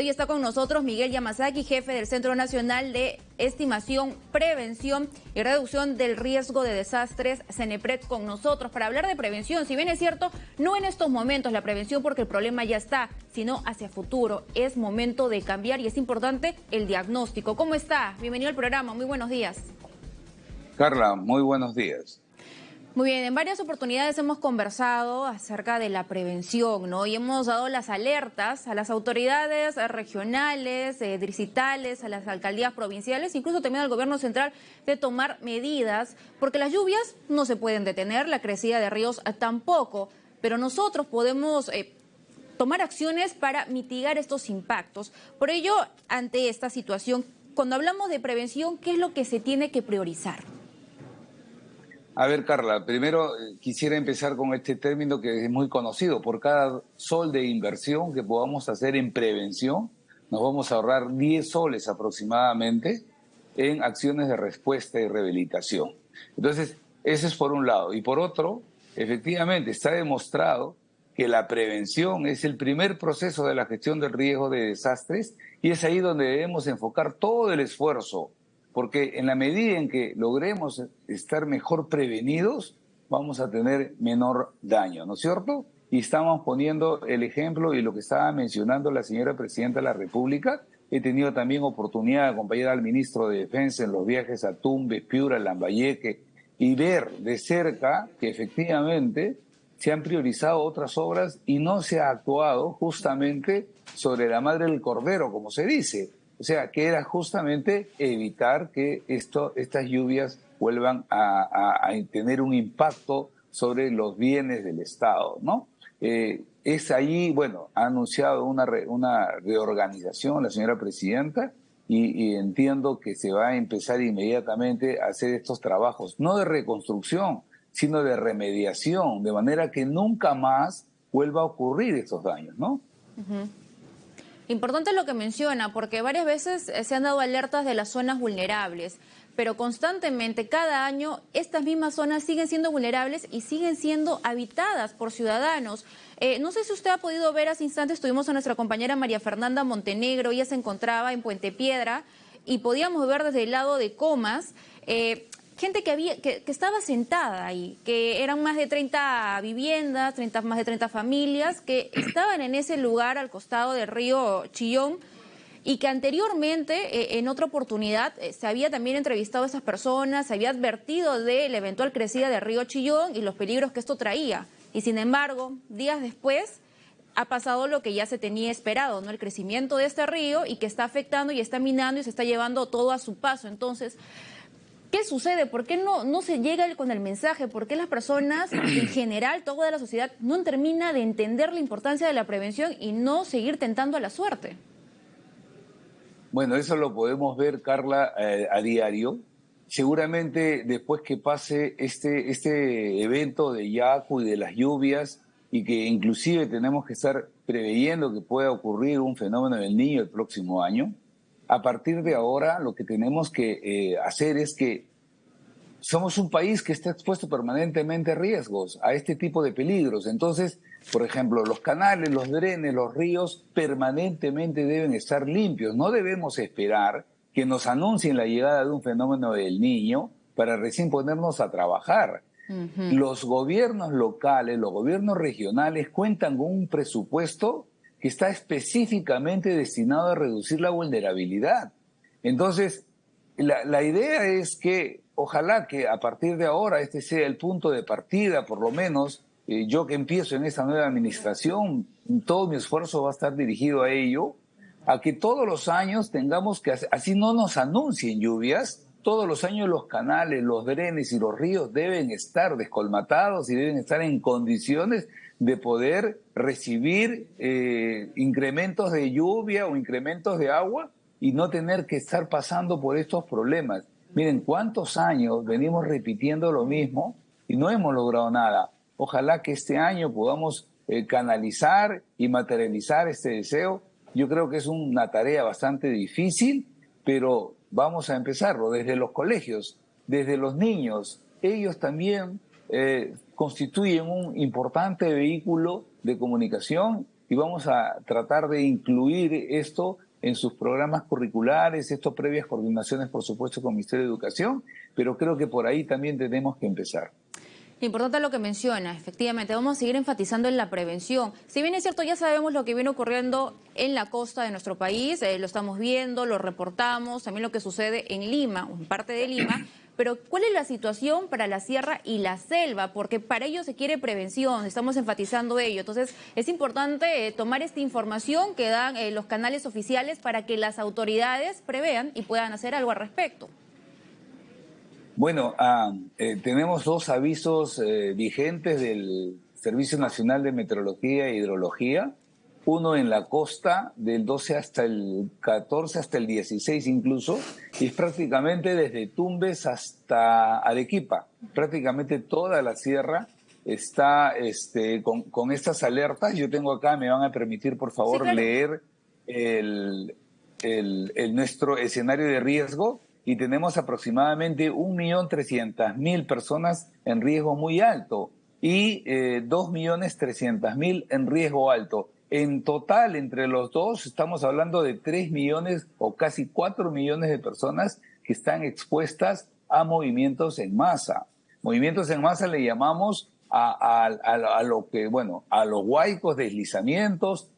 Hoy está con nosotros Miguel Yamasaki, jefe del Centro Nacional de Estimación, Prevención y Reducción del Riesgo de Desastres, CENEPRED, con nosotros para hablar de prevención. Si bien es cierto, no en estos momentos la prevención porque el problema ya está, sino hacia futuro. Es momento de cambiar y es importante el diagnóstico. ¿Cómo está? Bienvenido al programa. Muy buenos días. Carla, muy buenos días. Muy bien, en varias oportunidades hemos conversado acerca de la prevención, ¿no? Y hemos dado las alertas a las autoridades regionales, distritales, a las alcaldías provinciales, incluso también al gobierno central, de tomar medidas, porque las lluvias no se pueden detener, la crecida de ríos tampoco, pero nosotros podemos tomar acciones para mitigar estos impactos. Por ello, ante esta situación, cuando hablamos de prevención, ¿qué es lo que se tiene que priorizar? A ver, Carla, primero quisiera empezar con este término que es muy conocido. Por cada sol de inversión que podamos hacer en prevención, nos vamos a ahorrar 10 soles aproximadamente en acciones de respuesta y rehabilitación. Entonces, ese es por un lado. Y por otro, efectivamente, está demostrado que la prevención es el primer proceso de la gestión del riesgo de desastres y es ahí donde debemos enfocar todo el esfuerzo. Porque en la medida en que logremos estar mejor prevenidos, vamos a tener menor daño, ¿no es cierto? Y estamos poniendo el ejemplo y lo que estaba mencionando la señora Presidenta de la República. He tenido también oportunidad de acompañar al Ministro de Defensa en los viajes a Tumbes, Piura, Lambayeque, y ver de cerca que efectivamente se han priorizado otras obras y no se ha actuado justamente sobre la madre del cordero, como se dice. O sea, que era justamente evitar que estas lluvias vuelvan a tener un impacto sobre los bienes del Estado, ¿no? Es ahí, bueno, ha anunciado una reorganización la señora Presidenta y entiendo que se va a empezar inmediatamente a hacer estos trabajos, no de reconstrucción, sino de remediación, de manera que nunca más vuelva a ocurrir estos daños, ¿no? Uh-huh. Importante lo que menciona, porque varias veces se han dado alertas de las zonas vulnerables, pero constantemente, cada año, estas mismas zonas siguen siendo vulnerables y siguen siendo habitadas por ciudadanos. No sé si usted ha podido ver hace instantes, tuvimos a nuestra compañera María Fernanda Montenegro, ella se encontraba en Puente Piedra y podíamos ver desde el lado de Comas gente que estaba sentada ahí, que eran más de 30 viviendas, más de 30 familias que estaban en ese lugar al costado del río Chillón y que anteriormente, en otra oportunidad, se había también entrevistado a esas personas, se había advertido de la eventual crecida del río Chillón y los peligros que esto traía. Y sin embargo, días después ha pasado lo que ya se tenía esperado, ¿no? El crecimiento de este río y que está afectando y está minando y se está llevando todo a su paso. Entonces, ¿qué sucede? ¿Por qué no se llega con el mensaje? ¿Por qué las personas, en general, toda la sociedad, no termina de entender la importancia de la prevención y no seguir tentando a la suerte? Bueno, eso lo podemos ver, Carla, a diario. Seguramente después que pase este evento de Yaku y de las lluvias y que inclusive tenemos que estar preveyendo que pueda ocurrir un fenómeno del Niño el próximo año, a partir de ahora lo que tenemos que hacer es que somos un país que está expuesto permanentemente a riesgos, a este tipo de peligros. Entonces, por ejemplo, los canales, los drenes, los ríos permanentemente deben estar limpios. No debemos esperar que nos anuncien la llegada de un fenómeno del Niño para recién ponernos a trabajar. Uh-huh. Los gobiernos locales, los gobiernos regionales cuentan con un presupuesto que está específicamente destinado a reducir la vulnerabilidad. Entonces, la idea es que ojalá que a partir de ahora este sea el punto de partida, por lo menos yo que empiezo en esta nueva administración, todo mi esfuerzo va a estar dirigido a ello, a que todos los años tengamos que, así no nos anuncien lluvias, todos los años los canales, los drenes y los ríos deben estar descolmatados y deben estar en condiciones de poder recibir incrementos de lluvia o incrementos de agua y no tener que estar pasando por estos problemas. Miren, cuántos años venimos repitiendo lo mismo y no hemos logrado nada. Ojalá que este año podamos canalizar y materializar este deseo. Yo creo que es una tarea bastante difícil, pero vamos a empezarlo desde los colegios, desde los niños. Ellos también constituyen un importante vehículo de comunicación y vamos a tratar de incluir esto en sus programas curriculares, esto previas coordinaciones, por supuesto, con el Ministerio de Educación, pero creo que por ahí también tenemos que empezar. Importante lo que menciona, efectivamente, vamos a seguir enfatizando en la prevención. Si bien es cierto, ya sabemos lo que viene ocurriendo en la costa de nuestro país, lo estamos viendo, lo reportamos, también lo que sucede en Lima, o en parte de Lima, pero ¿cuál es la situación para la sierra y la selva? Porque para ello se quiere prevención, estamos enfatizando ello. Entonces, es importante tomar esta información que dan los canales oficiales para que las autoridades prevean y puedan hacer algo al respecto. Bueno, tenemos dos avisos vigentes del Servicio Nacional de Meteorología e Hidrología. Uno en la costa, del 12 hasta el 14, hasta el 16 incluso, y es prácticamente desde Tumbes hasta Arequipa. Prácticamente toda la sierra está con estas alertas. Yo tengo acá, me van a permitir, por favor, Sí, claro. leer nuestro escenario de riesgo. Y tenemos aproximadamente 1.300.000 personas en riesgo muy alto y 2.300.000 en riesgo alto. En total, entre los dos, estamos hablando de 3 millones o casi 4 millones de personas que están expuestas a movimientos en masa. Movimientos en masa le llamamos a lo que, bueno, a los huaicos, deslizamientos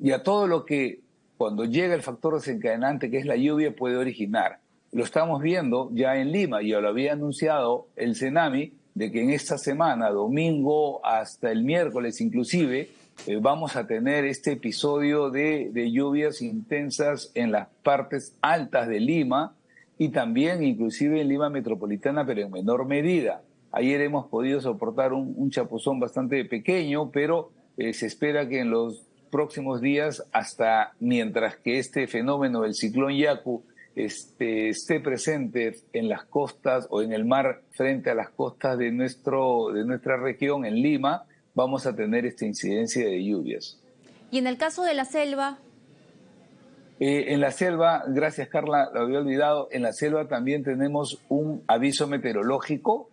y a todo lo que cuando llega el factor desencadenante que es la lluvia puede originar. Lo estamos viendo ya en Lima, ya lo había anunciado el CENAMI, de que en esta semana, domingo hasta el miércoles inclusive, vamos a tener este episodio de lluvias intensas en las partes altas de Lima y también inclusive en Lima metropolitana, pero en menor medida. Ayer hemos podido soportar un chapuzón bastante pequeño, pero se espera que en los próximos días, hasta mientras que este fenómeno del ciclón Yaku esté presente en las costas o en el mar frente a las costas de nuestra región, en Lima, vamos a tener esta incidencia de lluvias. Y en el caso de la selva... En la selva, gracias Carla, lo había olvidado, en la selva también tenemos un aviso meteorológico.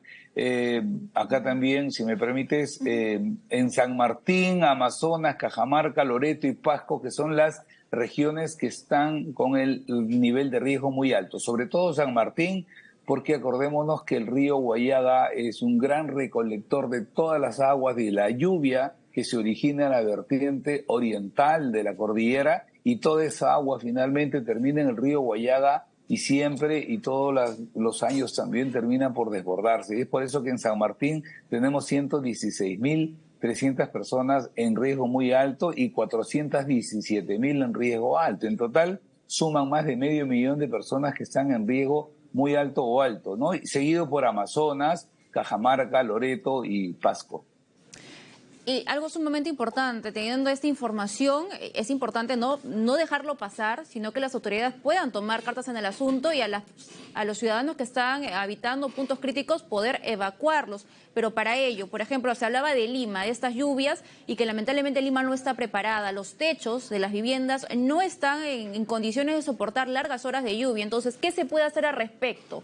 Acá también, si me permites, en San Martín, Amazonas, Cajamarca, Loreto y Pasco, que son las regiones que están con el nivel de riesgo muy alto, sobre todo San Martín, porque acordémonos que el río Guallaga es un gran recolector de todas las aguas de la lluvia que se origina en la vertiente oriental de la cordillera y toda esa agua finalmente termina en el río Guallaga y siempre y todos los años también terminan por desbordarse. Y es por eso que en San Martín tenemos 116.300 personas en riesgo muy alto y 417.000 en riesgo alto. En total suman más de 500.000 de personas que están en riesgo muy alto o alto, ¿no? Seguido por Amazonas, Cajamarca, Loreto y Pasco. Y algo sumamente importante, teniendo esta información, es importante no dejarlo pasar, sino que las autoridades puedan tomar cartas en el asunto y a los ciudadanos que están habitando puntos críticos poder evacuarlos. Pero para ello, por ejemplo, se hablaba de Lima, de estas lluvias, y que lamentablemente Lima no está preparada. Los techos de las viviendas no están en condiciones de soportar largas horas de lluvia. Entonces, ¿qué se puede hacer al respecto?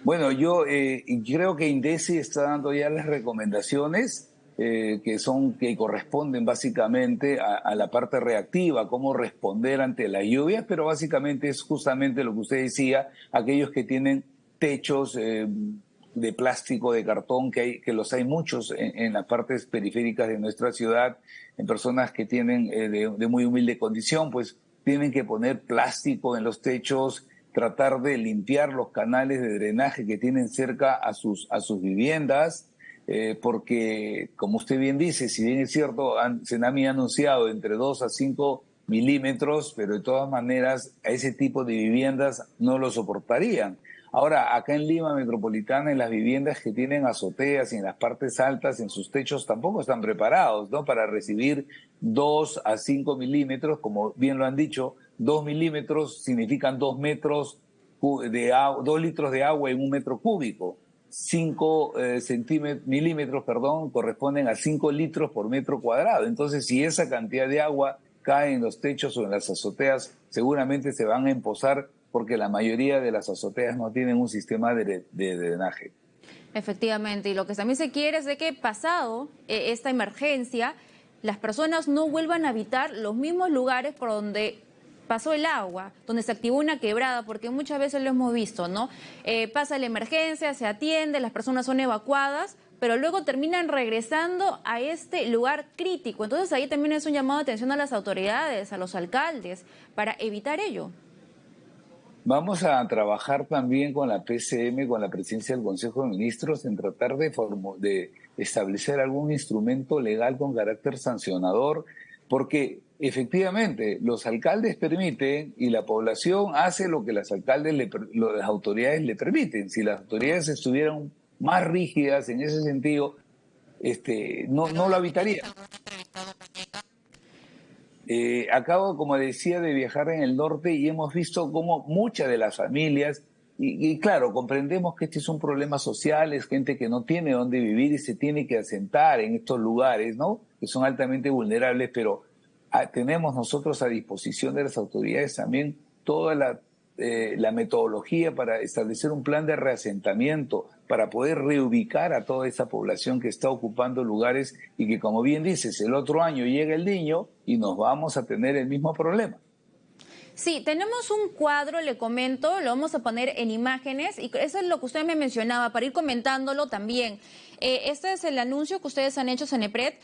Bueno, yo creo que INDECI está dando ya las recomendaciones que corresponden básicamente a la parte reactiva, cómo responder ante las lluvias, pero básicamente es justamente lo que usted decía, aquellos que tienen techos de plástico, de cartón, que los hay muchos en las partes periféricas de nuestra ciudad, en personas que tienen de muy humilde condición, pues tienen que poner plástico en los techos, tratar de limpiar los canales de drenaje que tienen cerca a sus viviendas, porque, como usted bien dice, si bien es cierto, CENAMI ha anunciado entre 2 a 5 milímetros, pero de todas maneras a ese tipo de viviendas no lo soportarían. Ahora, acá en Lima Metropolitana, en las viviendas que tienen azoteas y en las partes altas, en sus techos, tampoco están preparados, ¿no?, para recibir 2 a 5 milímetros, como bien lo han dicho. 2 milímetros significan 2 litros de agua en un metro cúbico. 5 milímetros, corresponden a 5 litros por metro cuadrado. Entonces, si esa cantidad de agua cae en los techos o en las azoteas, seguramente se van a empozar, porque la mayoría de las azoteas no tienen un sistema de drenaje. Efectivamente, y lo que también se quiere es de que pasado esta emergencia, las personas no vuelvan a habitar los mismos lugares por donde pasó el agua, donde se activó una quebrada, porque muchas veces lo hemos visto, ¿no? Pasa la emergencia, se atiende, las personas son evacuadas, pero luego terminan regresando a este lugar crítico. Entonces ahí también es un llamado de atención a las autoridades, a los alcaldes, para evitar ello. Vamos a trabajar también con la PCM, con la Presidencia del Consejo de Ministros, en tratar de establecer algún instrumento legal con carácter sancionador, porque efectivamente los alcaldes permiten y la población hace lo que las autoridades le permiten. Si las autoridades estuvieran más rígidas en ese sentido, no lo habitarían. Acabo, como decía, de viajar en el norte y hemos visto cómo muchas de las familias, y claro, comprendemos que este es un problema social, es gente que no tiene dónde vivir y se tiene que asentar en estos lugares, ¿no? Que son altamente vulnerables, pero tenemos nosotros a disposición de las autoridades también toda la metodología para establecer un plan de reasentamiento, para poder reubicar a toda esa población que está ocupando lugares y que, como bien dices, el otro año llega el Niño y nos vamos a tener el mismo problema. Sí, tenemos un cuadro, le comento, lo vamos a poner en imágenes y eso es lo que usted me mencionaba, para ir comentándolo también. Este es el anuncio que ustedes han hecho, Cenepred,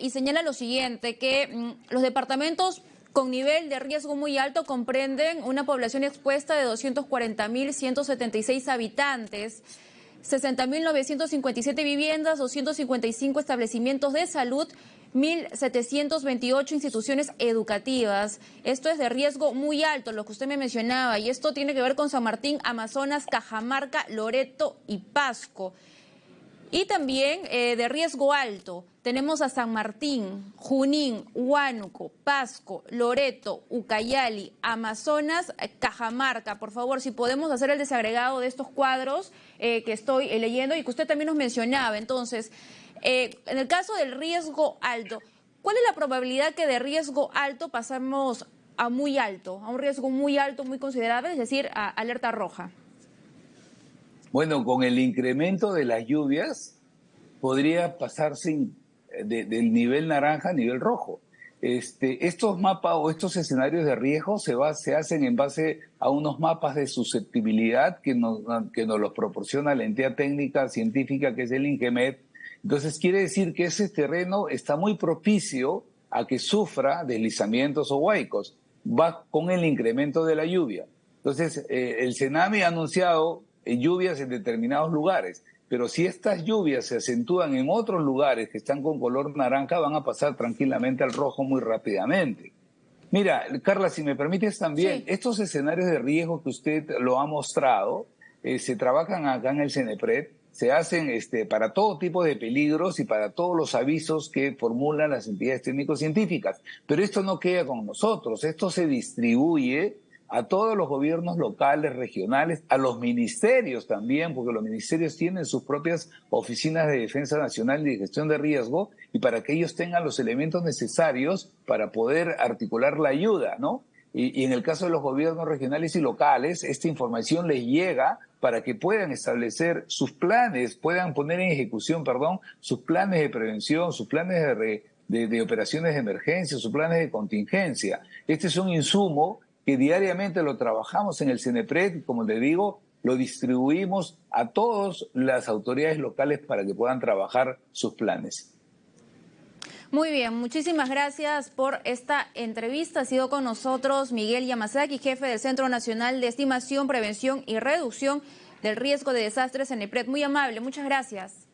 y señala lo siguiente, que los departamentos con nivel de riesgo muy alto comprenden una población expuesta de 240.176 habitantes, 60.957 viviendas, 255 establecimientos de salud, 1.728 instituciones educativas. Esto es de riesgo muy alto, lo que usted me mencionaba, y esto tiene que ver con San Martín, Amazonas, Cajamarca, Loreto y Pasco. Y también de riesgo alto tenemos a San Martín, Junín, Huánuco, Pasco, Loreto, Ucayali, Amazonas, Cajamarca. Por favor, si podemos hacer el desagregado de estos cuadros que estoy leyendo y que usted también nos mencionaba. Entonces, en el caso del riesgo alto, ¿cuál es la probabilidad que de riesgo alto pasamos a muy alto, a un riesgo muy alto, muy considerable, es decir, a alerta roja? Bueno, con el incremento de las lluvias podría pasarse del nivel naranja a nivel rojo. Estos mapas o estos escenarios de riesgo se hacen en base a unos mapas de susceptibilidad que nos los proporciona la entidad técnica científica que es el INGEMET. Entonces quiere decir que ese terreno está muy propicio a que sufra deslizamientos o huaicos, va con el incremento de la lluvia. Entonces el CENAMI ha anunciado lluvias en determinados lugares, pero si estas lluvias se acentúan en otros lugares que están con color naranja, van a pasar tranquilamente al rojo muy rápidamente. Mira, Carla, si me permites también, Sí. estos escenarios de riesgo que usted lo ha mostrado, se trabajan acá en el Cenepred, se hacen para todo tipo de peligros y para todos los avisos que formulan las entidades técnico-científicas. Pero esto no queda con nosotros, esto se distribuye a todos los gobiernos locales, regionales, a los ministerios también, porque los ministerios tienen sus propias oficinas de defensa nacional y de gestión de riesgo, y para que ellos tengan los elementos necesarios para poder articular la ayuda, ¿no? Y en el caso de los gobiernos regionales y locales, esta información les llega para que puedan establecer sus planes, puedan poner en ejecución, sus planes de prevención, sus planes de operaciones de emergencia, sus planes de contingencia. Este es un insumo que diariamente lo trabajamos en el Cenepred, como le digo, lo distribuimos a todas las autoridades locales para que puedan trabajar sus planes. Muy bien, muchísimas gracias por esta entrevista. Ha sido con nosotros Miguel Yamasaki, jefe del Centro Nacional de Estimación, Prevención y Reducción del Riesgo de Desastres, Cenepred. Muy amable, muchas gracias.